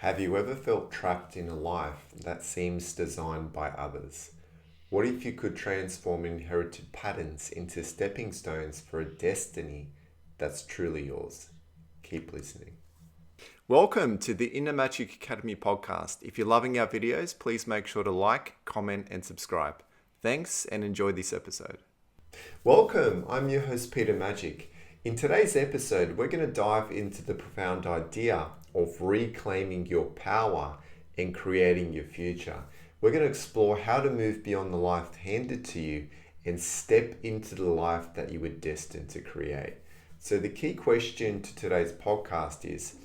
Have you ever felt trapped in a life that seems designed by others? What if you could transform inherited patterns into stepping stones for a destiny that's truly yours? Keep listening. Welcome to the Inner Magic Academy podcast. If you're loving our videos, please make sure to like, comment, and subscribe. Thanks and enjoy this episode. Welcome, I'm your host Peter Magic. In today's episode, we're going to dive into the profound idea of reclaiming your power and creating your future. We're going to explore how to move beyond the life handed to you and step into the life that you were destined to create. So the key question to today's podcast is,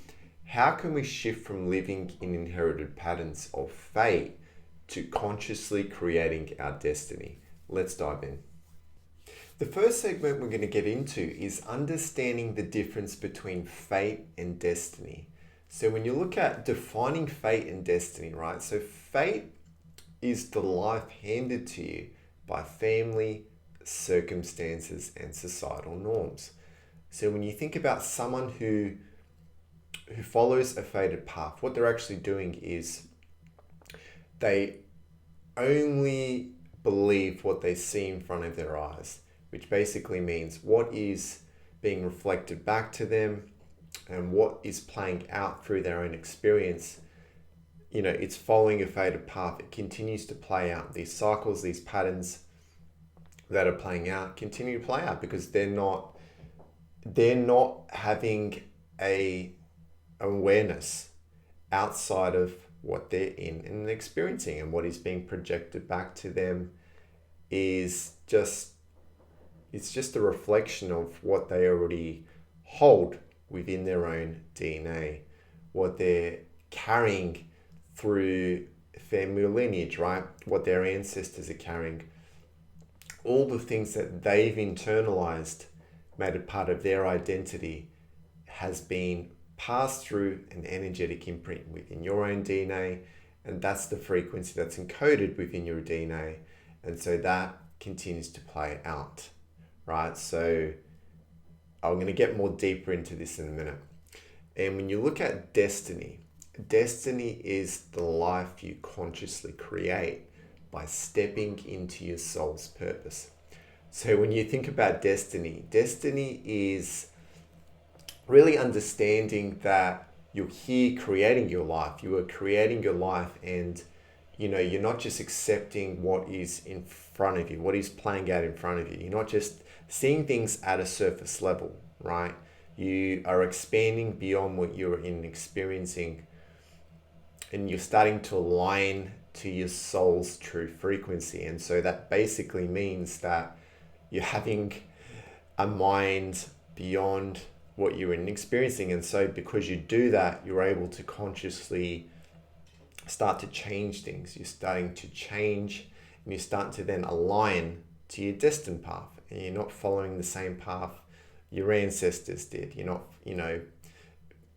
how can we shift from living in inherited patterns of fate to consciously creating our destiny? Let's dive in. The first segment we're going to get into is understanding the difference between fate and destiny. So when you look at defining fate and destiny, right? So fate is the life handed to you by family, circumstances, and societal norms. So when you think about someone who follows a fated path, what they're actually doing is they only believe what they see in front of their eyes, which basically means what is being reflected back to them and what is playing out through their own experience. You know, it's following a fated path. It continues to play out. These cycles, these patterns that are playing out continue to play out because they're not having a awareness outside of what they're in and experiencing, and what is being projected back to them is just a reflection of what they already hold within their own DNA, what they're carrying through family lineage, right? What their ancestors are carrying. All the things that they've internalized, made a part of their identity, has been passed through an energetic imprint within your own DNA, and that's the frequency that's encoded within your DNA, and so that continues to play out. Right, so I'm going to get more deeper into this in a minute. And when you look at destiny is the life you consciously create by stepping into your soul's purpose. So when you think about destiny is really understanding that you're here creating your life. You are creating your life, and you're not just accepting what is in front of you, what is playing out in front of you. You're not just seeing things at a surface level, right? You are expanding beyond what you're experiencing, and you're starting to align to your soul's true frequency. And so that basically means that you're having a mind beyond what you're experiencing. And so because you do that, you're able to consciously start to change things. You're starting to change, and you start to then align to your destined path, and you're not following the same path your ancestors did. You're not,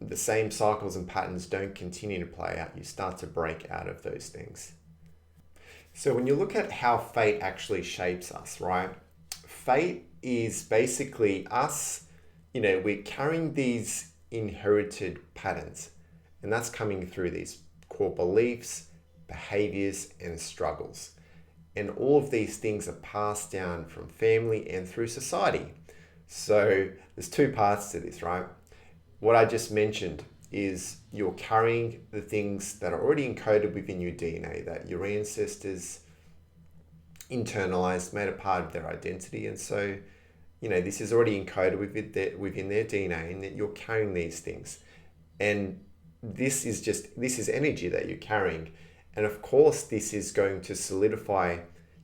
the same cycles and patterns don't continue to play out. You start to break out of those things. So when you look at how fate actually shapes us, right? Fate is basically us, we're carrying these inherited patterns, and that's coming through these core beliefs, behaviors, and struggles. And all of these things are passed down from family and through society. So there's two parts to this, right? What I just mentioned is you're carrying the things that are already encoded within your DNA, that your ancestors internalized, made a part of their identity. And so, this is already encoded within their DNA, and that you're carrying these things. And this is energy that you're carrying. And of course, this is going to solidify,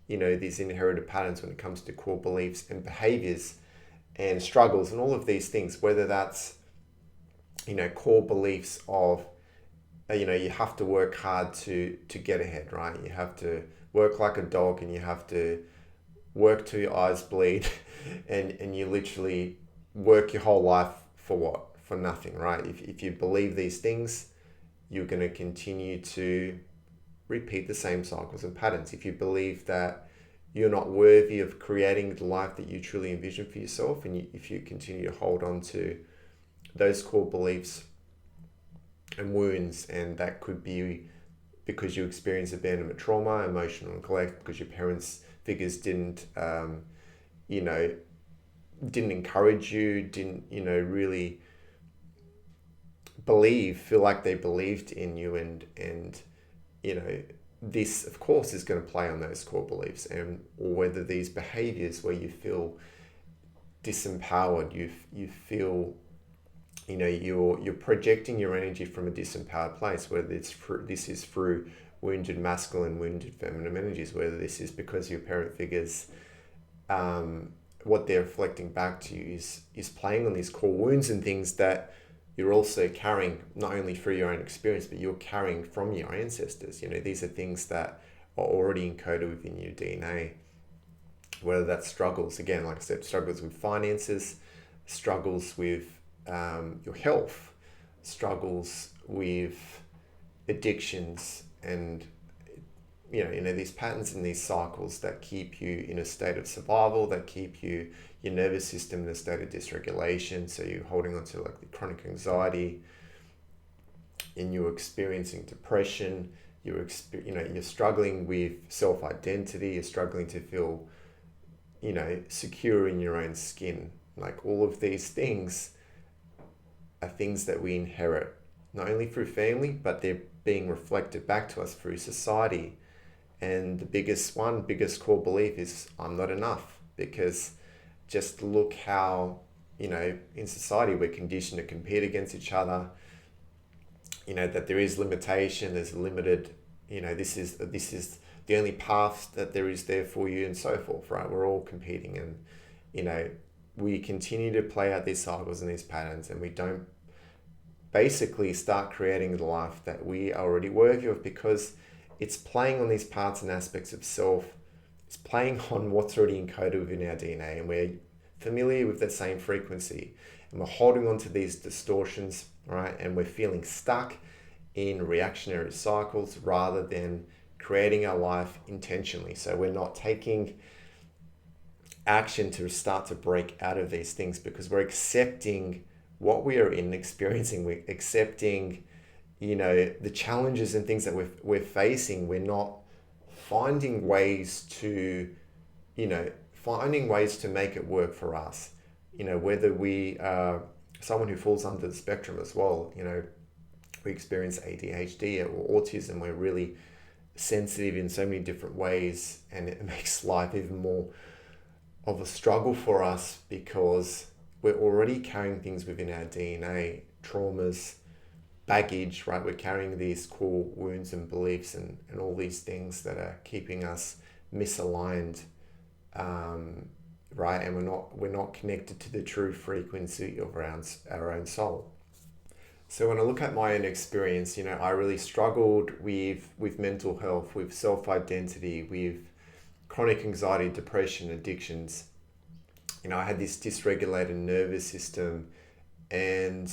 these inherited patterns when it comes to core beliefs and behaviors and struggles and all of these things, whether that's, core beliefs of, you have to work hard to get ahead, right? You have to work like a dog, and you have to work till your eyes bleed and you literally work your whole life for what? For nothing, right? If you believe these things, you're going to continue to repeat the same cycles and patterns. If you believe that you're not worthy of creating the life that you truly envision for yourself, and if you continue to hold on to those core beliefs, and wounds, and that could be because you experience abandonment trauma, emotional neglect, because your parents figures you know, didn't encourage you, didn't, really feel like they believed in you, and this of course is going to play on those core beliefs, and or whether these behaviors where you feel disempowered, you feel you're projecting your energy from a disempowered place, whether this is through wounded masculine, wounded feminine energies, whether this is because your parent figures, what they're reflecting back to you is playing on these core wounds and things that you're also carrying not only through your own experience, but you're carrying from your ancestors. These are things that are already encoded within your DNA. Whether that's struggles, again, like I said, struggles with finances, struggles with your health, struggles with addictions, and these patterns and these cycles that keep you in a state of survival, that keep your nervous system in a state of dysregulation. So you're holding on to like the chronic anxiety, and you're experiencing depression. You're struggling with self-identity. You're struggling to feel secure in your own skin. Like all of these things are things that we inherit, not only through family, but they're being reflected back to us through society. And the biggest core belief is I'm not enough, because just look how, in society we're conditioned to compete against each other, that there is limitation, there's limited, this is the only path that there is there for you, and so forth, right? We're all competing, and, we continue to play out these cycles and these patterns, and we don't basically start creating the life that we are already worthy of, because it's playing on these parts and aspects of self. It's playing on what's already encoded within our DNA, and we're familiar with that same frequency, and we're holding on to these distortions, right? And we're feeling stuck in reactionary cycles rather than creating our life intentionally. So we're not taking action to start to break out of these things, because we're accepting what we are in experiencing. We're accepting the challenges and things that we're facing. We're not finding ways to make it work for us. Whether we are someone who falls under the spectrum as well, we experience ADHD or autism. We're really sensitive in so many different ways, and it makes life even more of a struggle for us, because we're already carrying things within our DNA, traumas, baggage, right? We're carrying these core wounds and beliefs and all these things that are keeping us misaligned, right? And we're not connected to the true frequency of our own soul. So when I look at my own experience, I really struggled with mental health, with self-identity, with chronic anxiety, depression, addictions. I had this dysregulated nervous system, and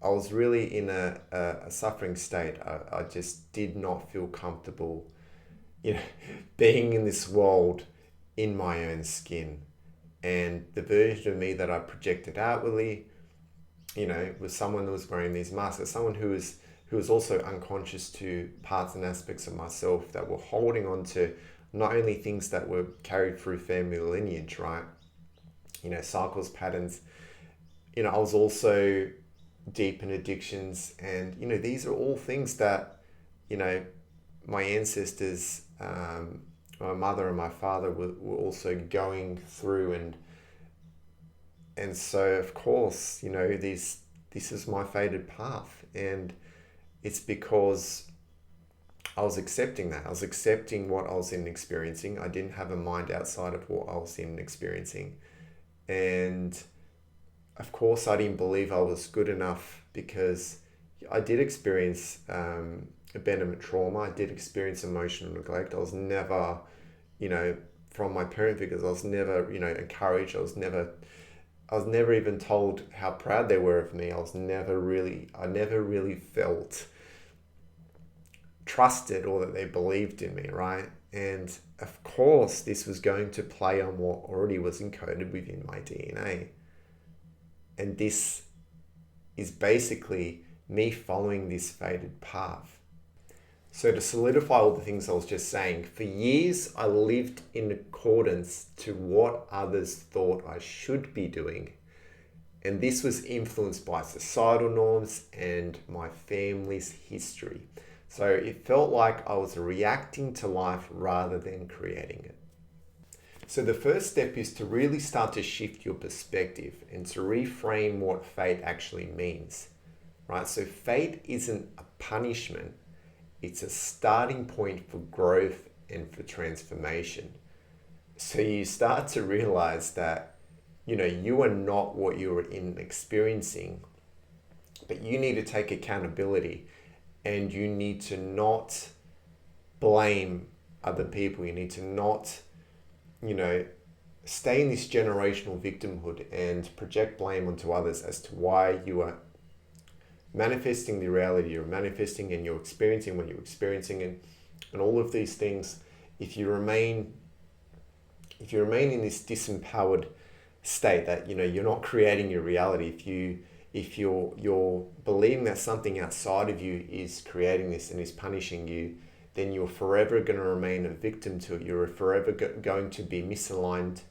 I was really in a suffering state. I just did not feel comfortable, being in this world in my own skin. And the version of me that I projected outwardly, was someone that was wearing these masks, someone who was also unconscious to parts and aspects of myself that were holding on to not only things that were carried through family lineage, right? Cycles, patterns. I was also deep in addictions, and these are all things that my ancestors, my mother and my father were also going through, and so of course this is my fated path, and it's because I was accepting that. I was accepting what I was in experiencing. I didn't have a mind outside of what I was in experiencing, and of course I didn't believe I was good enough, because I did experience abandonment trauma. I did experience emotional neglect. I was never, from my parent figures, I was never, encouraged. I was never even told how proud they were of me. I never really felt trusted, or that they believed in me, right? And of course, this was going to play on what already was encoded within my DNA. And this is basically me following this faded path. So to solidify all the things I was just saying, for years I lived in accordance to what others thought I should be doing. And this was influenced by societal norms and my family's history. So it felt like I was reacting to life rather than creating it. So the first step is to really start to shift your perspective and to reframe what fate actually means, right? So fate isn't a punishment. It's a starting point for growth and for transformation. So you start to realize that, you are not what you're experiencing, but you need to take accountability and you need to not blame other people. You need to not, stay in this generational victimhood and project blame onto others as to why you are manifesting the reality you're manifesting and you're experiencing what you're experiencing, and all of these things. If you remain in this disempowered state that you're not creating your reality, if you're believing that something outside of you is creating this and is punishing you, then you're forever going to remain a victim to it. You're forever going to be misaligned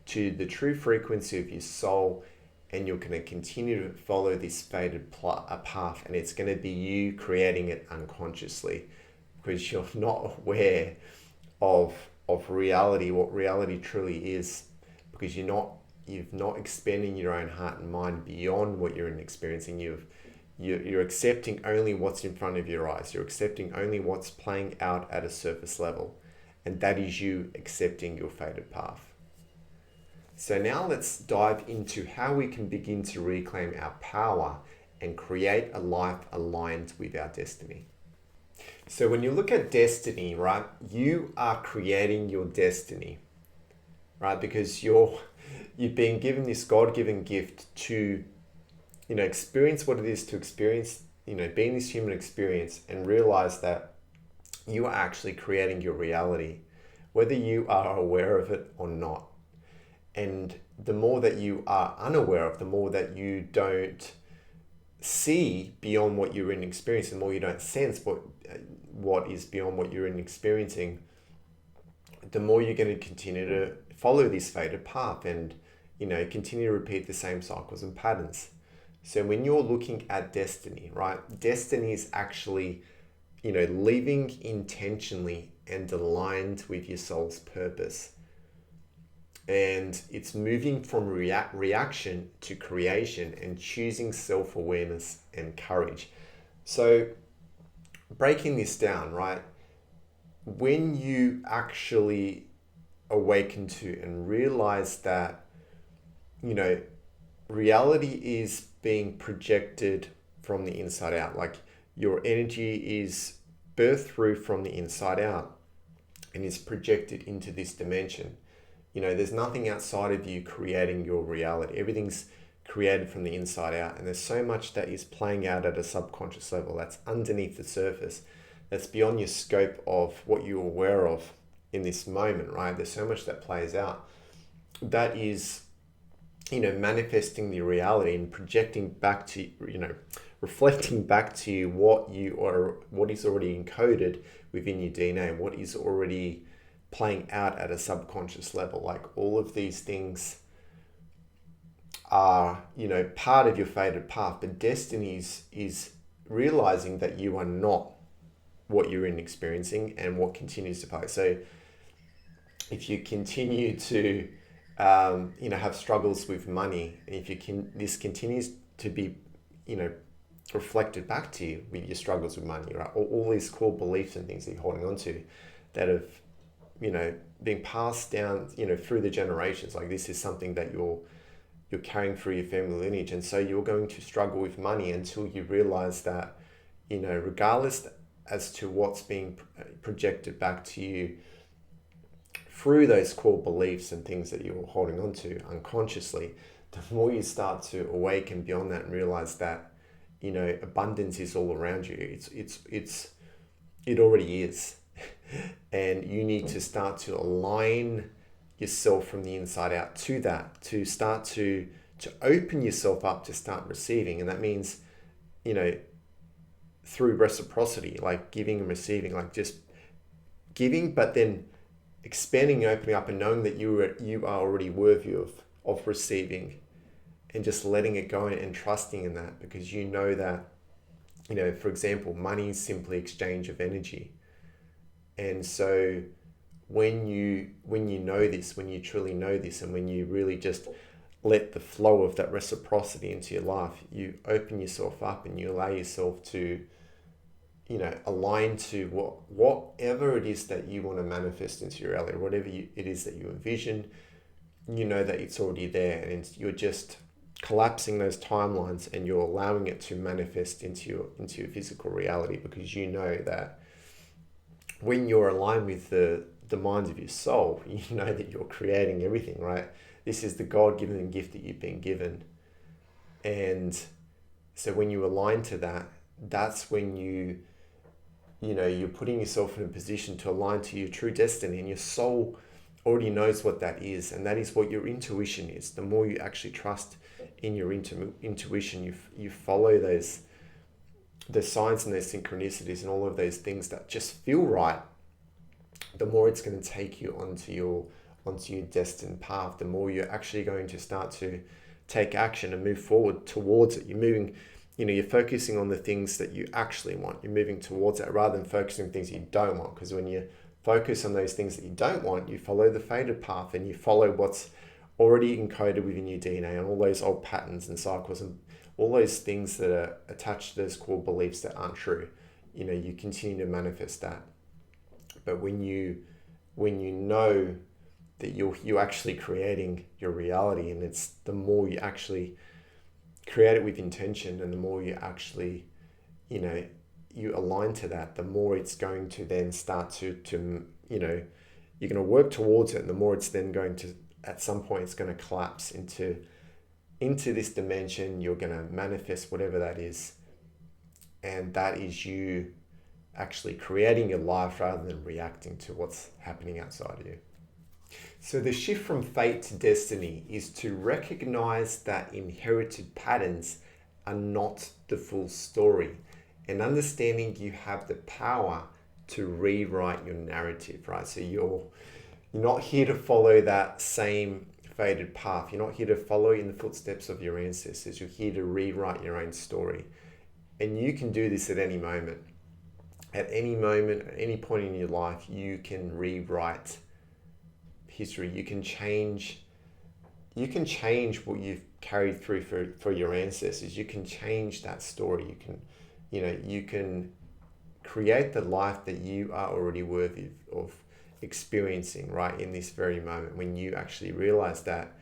to the true frequency of your soul, and you're going to continue to follow this faded path, and it's going to be you creating it unconsciously because you're not aware of reality, what reality truly is, because you've not expanding your own heart and mind beyond what you're experiencing. You're accepting only what's in front of your eyes. You're accepting only what's playing out at a surface level, and that is you accepting your faded path. So now let's dive into how we can begin to reclaim our power and create a life aligned with our destiny. So when you look at destiny, right, you are creating your destiny, right? Because you've been given this God-given gift to, experience what it is to experience, be in this human experience and realize that you are actually creating your reality, whether you are aware of it or not. And the more that you are unaware of, the more that you don't see beyond what you're in experiencing, the more you don't sense what is beyond what you're in experiencing, the more you're going to continue to follow this faded path and, continue to repeat the same cycles and patterns. So when you're looking at destiny, right, destiny is actually, living intentionally and aligned with your soul's purpose. And it's moving from reaction to creation and choosing self-awareness and courage. So breaking this down, right? When you actually awaken to and realize that, reality is being projected from the inside out, like your energy is birthed through from the inside out and is projected into this dimension. There's nothing outside of you creating your reality. Everything's created from the inside out. And there's so much that is playing out at a subconscious level that's underneath the surface, that's beyond your scope of what you're aware of in this moment, right? There's so much that plays out that is, manifesting the reality and projecting back to, reflecting back to you what is already encoded within your DNA, what is already playing out at a subconscious level. Like all of these things are, part of your faded path, but destiny is realizing that you are not what you're experiencing and what continues to play. So if you continue to, have struggles with money, and if this continues to be, reflected back to you with your struggles with money, right? All these core beliefs and things that you're holding on to that have, being passed down, through the generations. Like this is something that you're carrying through your family lineage. And so you're going to struggle with money until you realize that, regardless as to what's being projected back to you through those core beliefs and things that you're holding on to unconsciously, the more you start to awaken beyond that and realize that, abundance is all around you. It already is. And you need to start to align yourself from the inside out to that, to start to open yourself up to start receiving. And that means, through reciprocity, like giving and receiving, like just giving, but then expanding, opening up, and knowing that you are already worthy of receiving, and just letting it go and trusting in that, because you know that, for example, money is simply exchange of energy. And so when you know this, when you truly know this, and when you really just let the flow of that reciprocity into your life, you open yourself up and you allow yourself to, align to whatever it is that you want to manifest into your reality, whatever it is that you envision. You know that it's already there, and you're just collapsing those timelines, and you're allowing it to manifest into your physical reality, because you know that when you're aligned with the mind of your soul, you know that you're creating everything, right? This is the God-given gift that you've been given. And so when you align to that, that's when you're putting yourself in a position to align to your true destiny, and your soul already knows what that is, and that is what your intuition is. The more you actually trust in your intuition, you follow the signs and those synchronicities and all of those things that just feel right, the more it's going to take you onto your destined path. The more you're actually going to start to take action and move forward towards it. You're focusing on the things that you actually want. You're moving towards that rather than focusing on things you don't want. Because when you focus on those things that you don't want, you follow the fated path, and you follow what's already encoded within your DNA, and all those old patterns and cycles and all those things that are attached to those core beliefs that aren't true. You continue to manifest that. But when you know that you're actually creating your reality, and it's the more you actually create it with intention, and the more you actually you align to that, the more it's going to then start to you're going to work towards it, and the more it's then going to, at some point, it's going to collapse into this dimension. You're going to manifest whatever that is, and that is you actually creating your life rather than reacting to what's happening outside of you. So the shift from fate to destiny is to recognize that inherited patterns are not the full story, and understanding you have the power to rewrite your narrative, right? So you're not here to follow that same fated path. You're not here to follow in the footsteps of your ancestors. You're here to rewrite your own story. And you can do this at any moment. At any moment, at any point in your life, you can rewrite history. You can change what you've carried through for your ancestors. You can change that story. You can create the life that you are already worthy of experiencing right in this very moment, when you actually realize that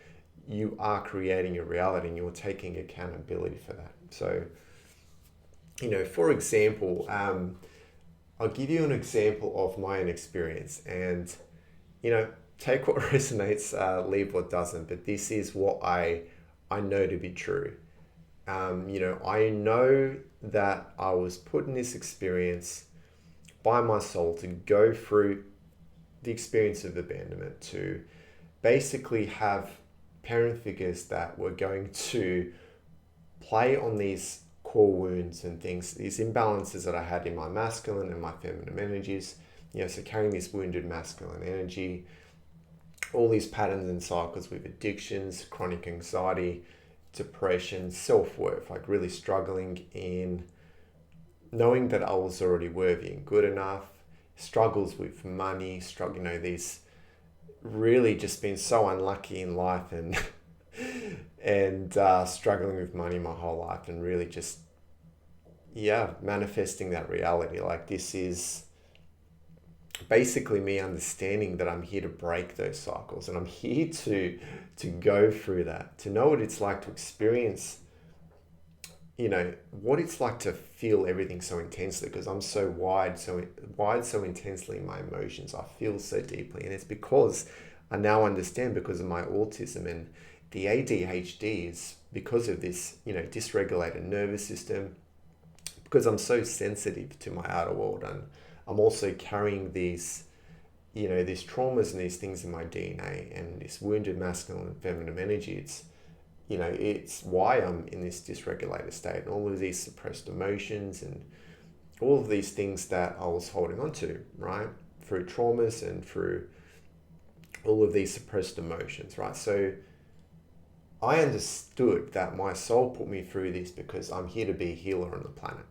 you are creating your reality and you're taking accountability for that. So, for example, I'll give you an example of my own experience, and, take what resonates, leave what doesn't, but this is what I know to be true. I know that I was put in this experience by my soul to go through the experience of abandonment, to basically have parent figures that were going to play on these core wounds and things, these imbalances that I had in my masculine and my feminine energies, so carrying this wounded masculine energy, all these patterns and cycles with addictions, chronic anxiety, depression, self-worth, like really struggling in knowing that I was already worthy and good enough, struggles with money, these really just been so unlucky in life, and struggling with money my whole life, and really just manifesting that reality. Like, this is basically me understanding that I'm here to break those cycles, and I'm here to go through that, to know what it's like to experience, what it's like to feel everything so intensely, because I'm so wired so intensely in my emotions. I feel so deeply, and it's because I now understand, because of my autism and the ADHD, is because of this, dysregulated nervous system, because I'm so sensitive to my outer world, and I'm also carrying these traumas and these things in my DNA, and this wounded masculine and feminine energy. It's why I'm in this dysregulated state, and all of these suppressed emotions, and all of these things that I was holding on to, right? Through traumas and through all of these suppressed emotions, right? So I understood that my soul put me through this because I'm here to be a healer on the planet.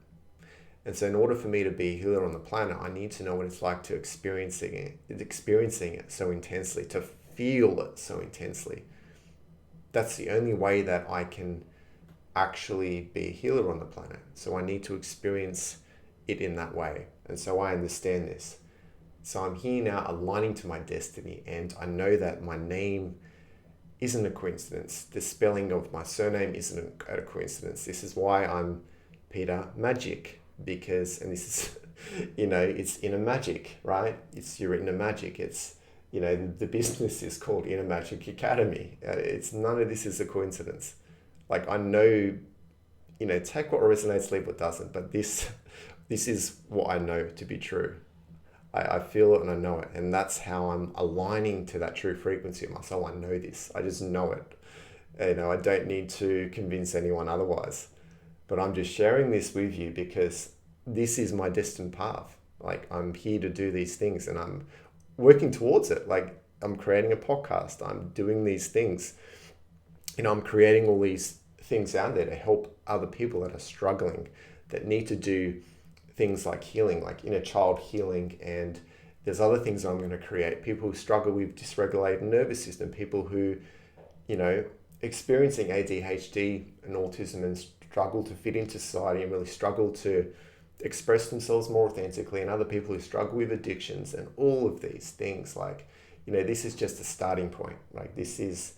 And so in order for me to be a healer on the planet, I need to know what it's like to experiencing it so intensely, to feel it so intensely. That's the only way that I can actually be a healer on the planet. So I need to experience it in that way. And so I understand this. So I'm here now aligning to my destiny, and I know that my name isn't a coincidence. The spelling of my surname isn't a coincidence. This is why I'm Peter Magic, because, and this is, it's Inner Magic, right? It's your Inner Magic. It's, the business is called Inner Magic Academy. It's none of this is a coincidence. Like, I know, take what resonates, leave what doesn't, but this is what I know to be true. I feel it and I know it. And that's how I'm aligning to that true frequency of my soul. I know this. I just know it. I don't need to convince anyone otherwise. But I'm just sharing this with you because this is my destined path. Like, I'm here to do these things and I'm working towards it. Like, I'm creating a podcast. I'm doing these things. I'm creating all these things out there to help other people that are struggling, that need to do things like healing, like inner child healing. And there's other things I'm going to create. People who struggle with dysregulated nervous system, people who, experiencing ADHD and autism and struggle to fit into society and really struggle to express themselves more authentically, and other people who struggle with addictions and all of these things. Like, this is just a starting point. Like, this is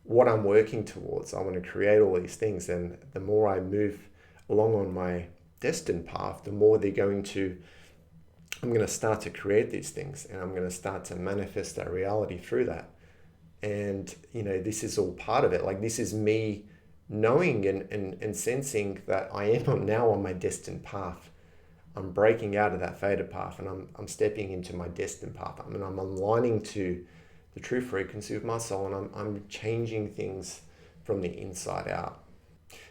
what I'm working towards. I want to create all these things. And the more I move along on my destined path, the more I'm going to start to create these things, and I'm going to start to manifest that reality through that. And, this is all part of it. Like, this is me knowing and sensing that I am now on my destined path. I'm breaking out of that fated path, and I'm stepping into my destined path. I mean, I'm aligning to the true frequency of my soul, and I'm changing things from the inside out.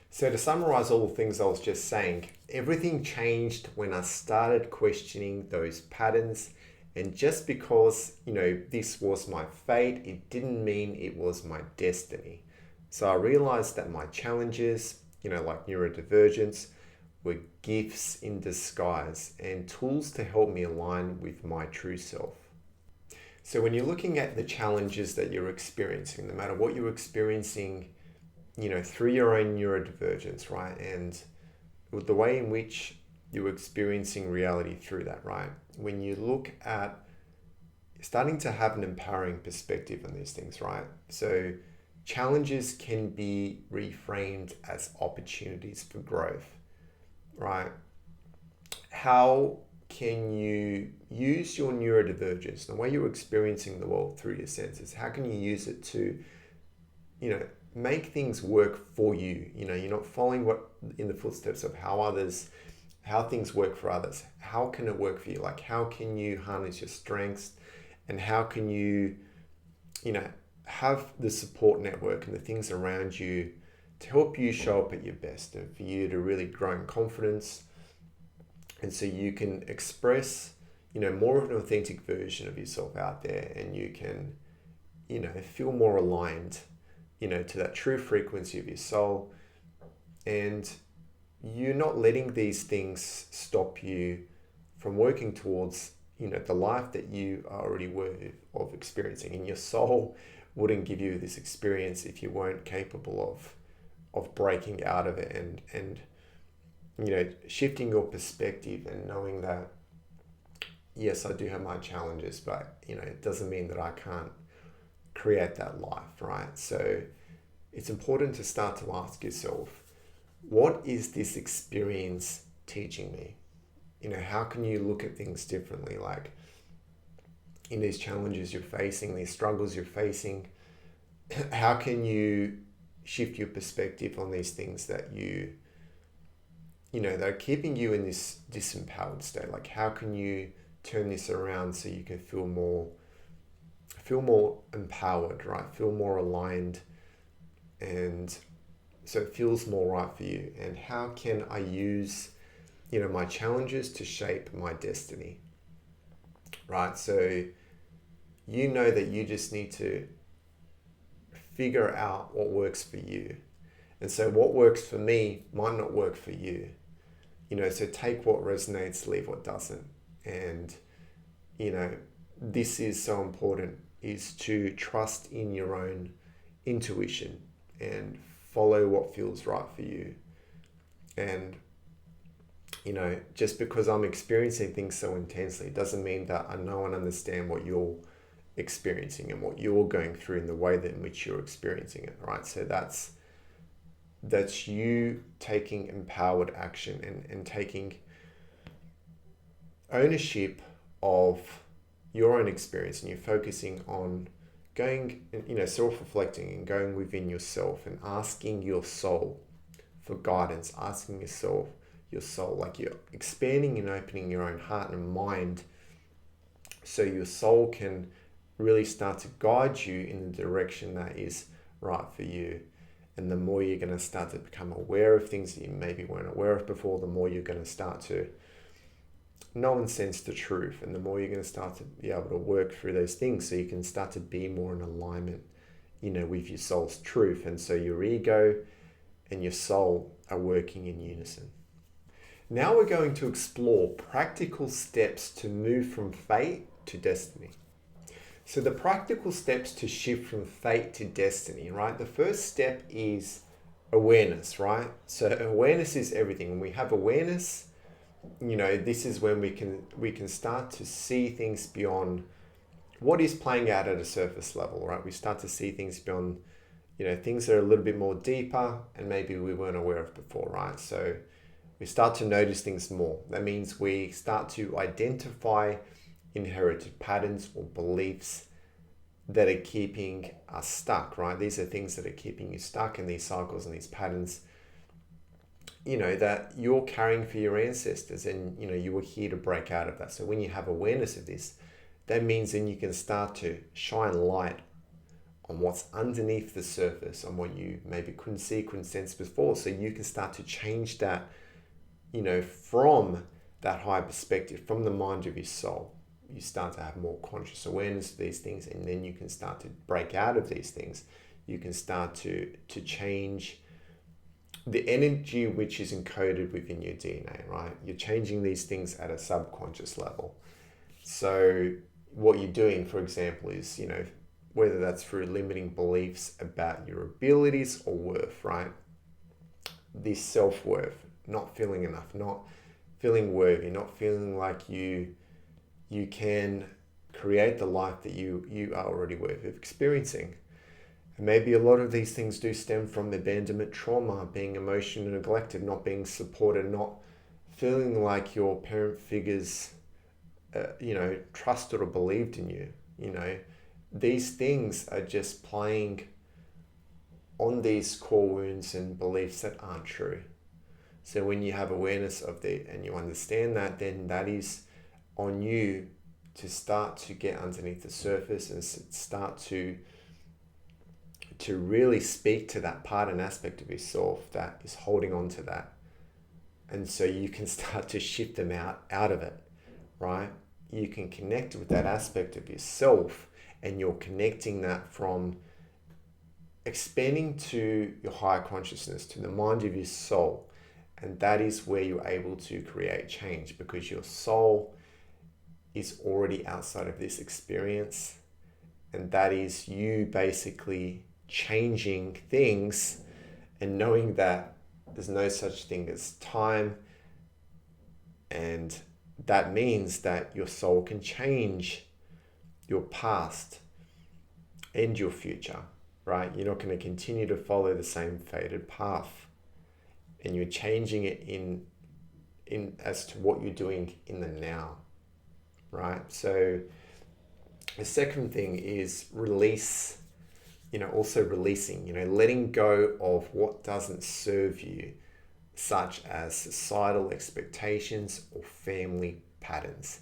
So to summarize all the things I was just saying, everything changed when I started questioning those patterns. And just because, this was my fate, it didn't mean it was my destiny. So I realized that my challenges, like neurodivergence, were gifts in disguise and tools to help me align with my true self. So when you're looking at the challenges that you're experiencing, no matter what you're experiencing, through your own neurodivergence, right? And with the way in which you're experiencing reality through that, right? When you look at starting to have an empowering perspective on these things, right? So challenges can be reframed as opportunities for growth, right? How can you use your neurodivergence, the way you're experiencing the world through your senses? How can you use it to, make things work for you? You're not following what in the footsteps of how things work for others. How can it work for you? Like, how can you harness your strengths, and how can you, have the support network and the things around you to help you show up at your best, and for you to really grow in confidence, and so you can express, more of an authentic version of yourself out there, and you can, feel more aligned, to that true frequency of your soul. And you're not letting these things stop you from working towards, the life that you are already worthy of experiencing. And your soul wouldn't give you this experience if you weren't capable of breaking out of it and shifting your perspective and knowing that, yes, I do have my challenges, but, it doesn't mean that I can't create that life, right? So it's important to start to ask yourself, what is this experience teaching me? How can you look at things differently? Like, in these challenges you're facing, these struggles you're facing, how can you shift your perspective on these things that that are keeping you in this disempowered state? Like, how can you turn this around so you can feel more empowered, right? Feel more aligned, and so it feels more right for you. And how can I use my challenges to shape my destiny, right? So you know that you just need to figure out what works for you. And so what works for me might not work for you. So take what resonates, leave what doesn't. And, this is so important, is to trust in your own intuition and follow what feels right for you. And, just because I'm experiencing things so intensely doesn't mean that I know and understand what you're experiencing and what you're going through in the way that in which you're experiencing it, right? So that's you taking empowered action and taking ownership of your own experience, and you're focusing on going, self-reflecting and going within yourself and asking your soul for guidance, asking your soul, like you're expanding and opening your own heart and mind so your soul can really start to guide you in the direction that is right for you. And the more you're going to start to become aware of things that you maybe weren't aware of before, the more you're going to start to know and sense the truth. And the more you're going to start to be able to work through those things so you can start to be more in alignment, with your soul's truth. And so your ego and your soul are working in unison. Now we're going to explore practical steps to move from fate to destiny. So the practical steps to shift from fate to destiny, right? The first step is awareness, right? So awareness is everything. When we have awareness, this is when we can start to see things beyond what is playing out at a surface level, right? We start to see things beyond, things that are a little bit more deeper and maybe we weren't aware of before, right? So we start to notice things more. That means we start to identify inherited patterns or beliefs that are keeping us stuck, right? These are things that are keeping you stuck in these cycles and these patterns, that you're carrying for your ancestors, and, you were here to break out of that. So when you have awareness of this, that means then you can start to shine light on what's underneath the surface, on what you maybe couldn't see, couldn't sense before. So you can start to change that, from that higher perspective, from the mind of your soul. You start to have more conscious awareness of these things, and then you can start to break out of these things. You can start to change the energy which is encoded within your DNA, right? You're changing these things at a subconscious level. So what you're doing, for example, is, whether that's through limiting beliefs about your abilities or worth, right? This self-worth, not feeling enough, not feeling worthy, not feeling like you can create the life that you are already worthy of experiencing. And maybe a lot of these things do stem from abandonment trauma, being emotionally neglected, not being supported, not feeling like your parent figures, trusted or believed in you. These things are just playing on these core wounds and beliefs that aren't true. So when you have awareness of that and you understand that, then that is on you to start to get underneath the surface and start to really speak to that part and aspect of yourself that is holding on to that. And so you can start to shift them out of it, right? You can connect with that aspect of yourself, and you're connecting that from expanding to your higher consciousness, to the mind of your soul. And that is where you're able to create change, because your soul is already outside of this experience. And that is you basically changing things and knowing that there's no such thing as time. And that means that your soul can change your past and your future, right? You're not going to continue to follow the same fated path, and you're changing it in as to what you're doing in the now, right? So the second thing is release, also releasing, letting go of what doesn't serve you, such as societal expectations or family patterns.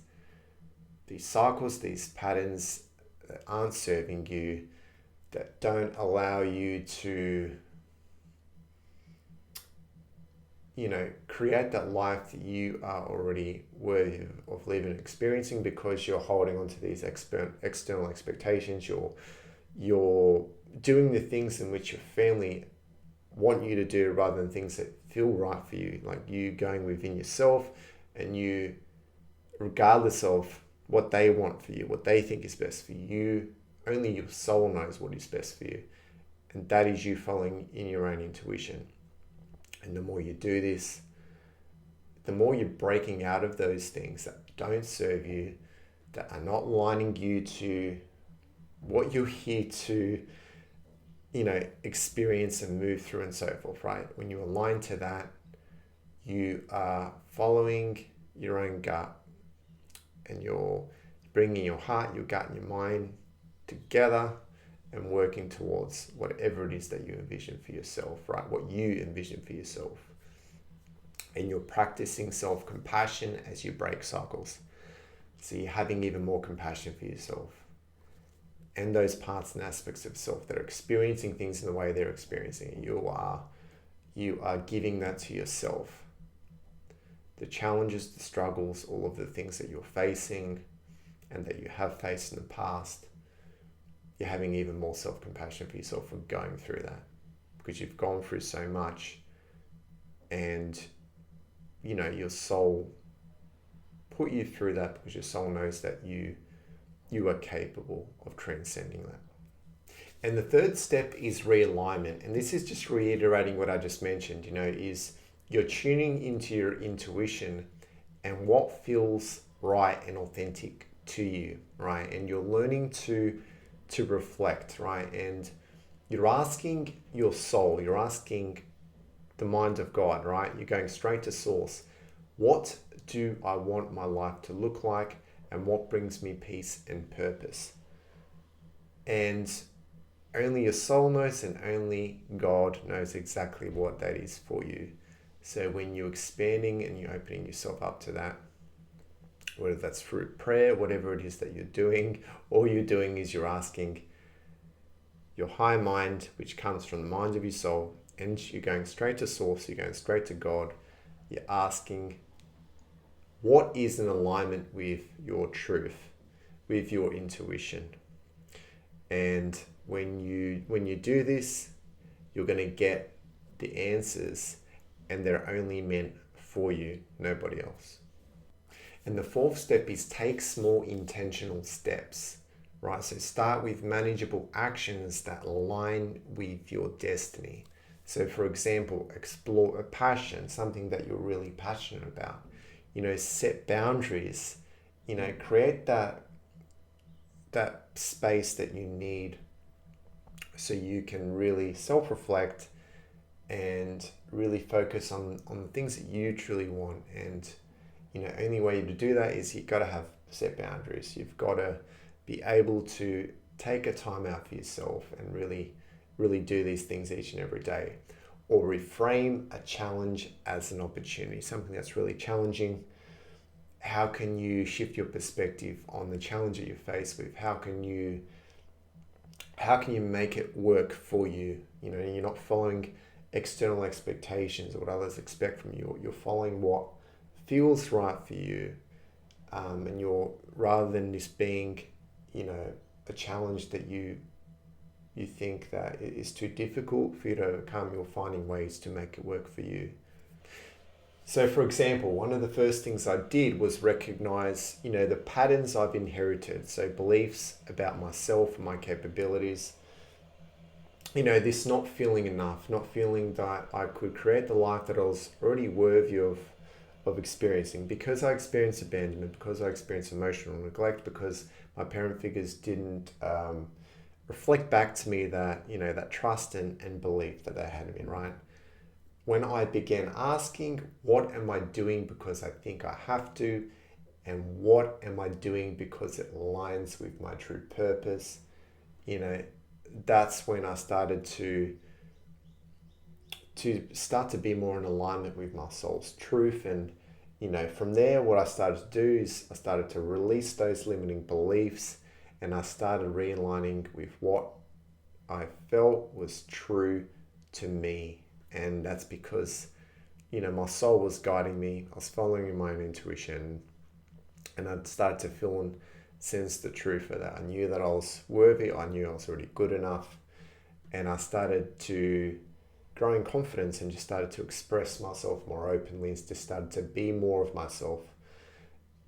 These cycles, these patterns that aren't serving you, that don't allow you to create that life that you are already worthy of living and experiencing, because you're holding on to these external expectations. You're doing the things in which your family want you to do rather than things that feel right for you, like you going within yourself and you, regardless of what they want for you, what they think is best for you, only your soul knows what is best for you. And that is you following in your own intuition. And the more you do this, the more you're breaking out of those things that don't serve you, that are not lining you to what you're here to, experience and move through and so forth, right? When you align to that, you are following your own gut, and you're bringing your heart, your gut, and your mind together and working towards whatever it is that you envision for yourself, right? What you envision for yourself. And you're practicing self-compassion as you break cycles. So you're having even more compassion for yourself and those parts and aspects of self that are experiencing things in the way they're experiencing it. You are giving that to yourself. The challenges, the struggles, all of the things that you're facing and that you have faced in the past, you're having even more self-compassion for yourself for going through that, because you've gone through so much, and your soul put you through that because your soul knows that you are capable of transcending that. And the third step is realignment. And this is just reiterating what I just mentioned, is you're tuning into your intuition and what feels right and authentic to you, right? And you're learning to reflect, right? And you're asking your soul, you're asking the mind of God, right? You're going straight to source. What do I want my life to look like, and what brings me peace and purpose? And only your soul knows, and only God knows exactly what that is for you. So when you're expanding and you're opening yourself up to that, whether that's through prayer, whatever it is that you're doing, all you're doing is you're asking your high mind, which comes from the mind of your soul, and you're going straight to source, you're going straight to God. You're asking what is in alignment with your truth, with your intuition. And when you do this, you're going to get the answers, and they're only meant for you, nobody else. And the fourth step is take small intentional steps, right? So start with manageable actions that align with your destiny. So for example, explore a passion, something that you're really passionate about. Set boundaries, create that space that you need so you can really self-reflect and really focus on the things that you truly want. And only way to do that is you've got to have set boundaries. You've got to be able to take a time out for yourself and really do these things each and every day. Or reframe a challenge as an opportunity, something that's really challenging. How can you shift your perspective on the challenge that you're faced with? How can you make it work for you? You're not following external expectations or what others expect from you. You're following what feels right for you, and you're, rather than this being, a challenge that you think that it is too difficult for you to overcome, you're finding ways to make it work for you. So for example, one of the first things I did was recognize, the patterns I've inherited. So beliefs about myself and my capabilities, this not feeling enough, not feeling that I could create the life that I was already worthy of experiencing, because I experienced abandonment, because I experienced emotional neglect, because my parent figures didn't reflect back to me that, that trust and belief that they had in me, right? When I began asking, what am I doing because I think I have to, and what am I doing because it aligns with my true purpose, that's when I started to start to be more in alignment with my soul's truth. And from there, what I started to do is I started to release those limiting beliefs, and I started realigning with what I felt was true to me. And that's because my soul was guiding me. I was following my own intuition, and I started to feel and sense the truth of that. I knew that I was worthy. I knew I was already good enough. And I started to grow in confidence and just started to express myself more openly and just started to be more of myself.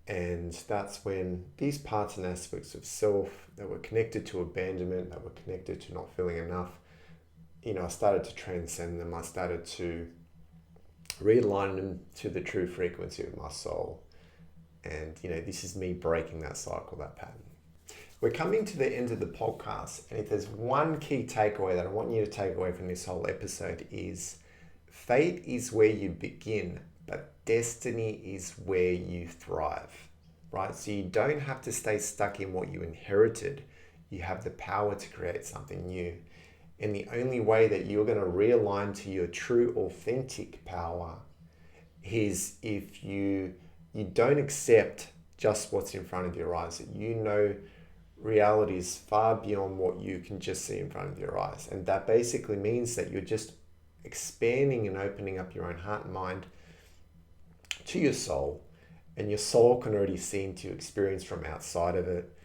And that's when these parts and aspects of self that were connected to abandonment, that were connected to not feeling enough, I started to transcend them. I started to realign them to the true frequency of my soul. And, this is me breaking that cycle, that pattern. We're coming to the end of the podcast, and if there's one key takeaway that I want you to take away from this whole episode is fate is where you begin, but destiny is where you thrive, right? So you don't have to stay stuck in what you inherited. You have the power to create something new. And the only way that you're going to realign to your true, authentic power is if you don't accept just what's in front of your eyes. That reality is far beyond what you can just see in front of your eyes. And that basically means that you're just expanding and opening up your own heart and mind to your soul. And your soul can already see into experience from outside of it.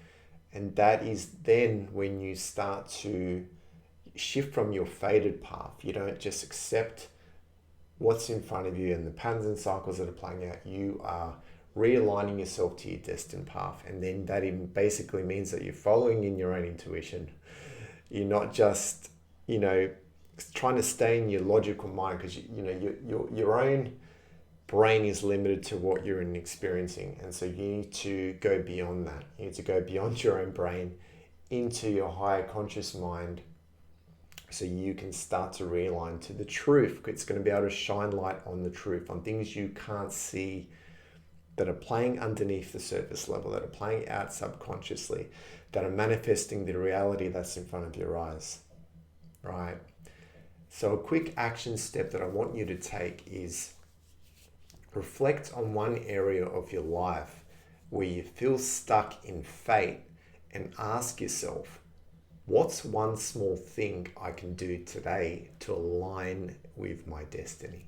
And that is then when you start to shift from your fated path. You don't just accept what's in front of you and the patterns and cycles that are playing out. You are realigning yourself to your destined path. And then that even basically means that you're following in your own intuition. You're not just, trying to stay in your logical mind, because, your own brain is limited to what you're experiencing. And so you need to go beyond that. You need to go beyond your own brain into your higher conscious mind, so you can start to realign to the truth. It's going to be able to shine light on the truth, on things you can't see that are playing underneath the surface level, that are playing out subconsciously, that are manifesting the reality that's in front of your eyes, right? So a quick action step that I want you to take is reflect on one area of your life where you feel stuck in fate and ask yourself, what's one small thing I can do today to align with my destiny?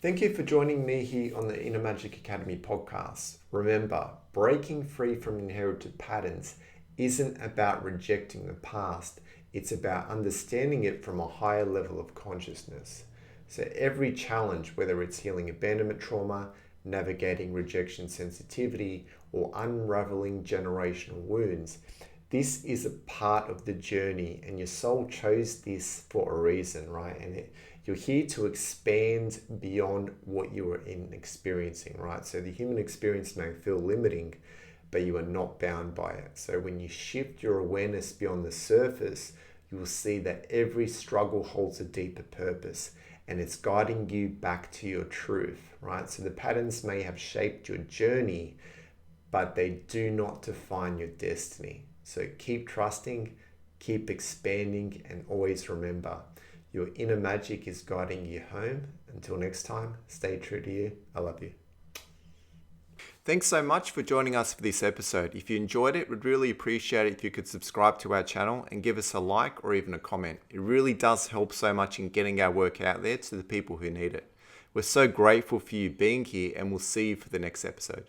Thank you for joining me here on the Inner Magic Academy podcast. Remember, breaking free from inherited patterns isn't about rejecting the past. It's about understanding it from a higher level of consciousness. So every challenge, whether it's healing abandonment trauma, navigating rejection sensitivity, or unraveling generational wounds, this is a part of the journey, and your soul chose this for a reason, right? And you're here to expand beyond what you were experiencing, right? So the human experience may feel limiting, but you are not bound by it. So when you shift your awareness beyond the surface, you will see that every struggle holds a deeper purpose, and it's guiding you back to your truth, right? So the patterns may have shaped your journey, but they do not define your destiny. So keep trusting, keep expanding, and always remember, your inner magic is guiding you home. Until next time, stay true to you. I love you. Thanks so much for joining us for this episode. If you enjoyed it, we'd really appreciate it if you could subscribe to our channel and give us a like or even a comment. It really does help so much in getting our work out there to the people who need it. We're so grateful for you being here, and we'll see you for the next episode.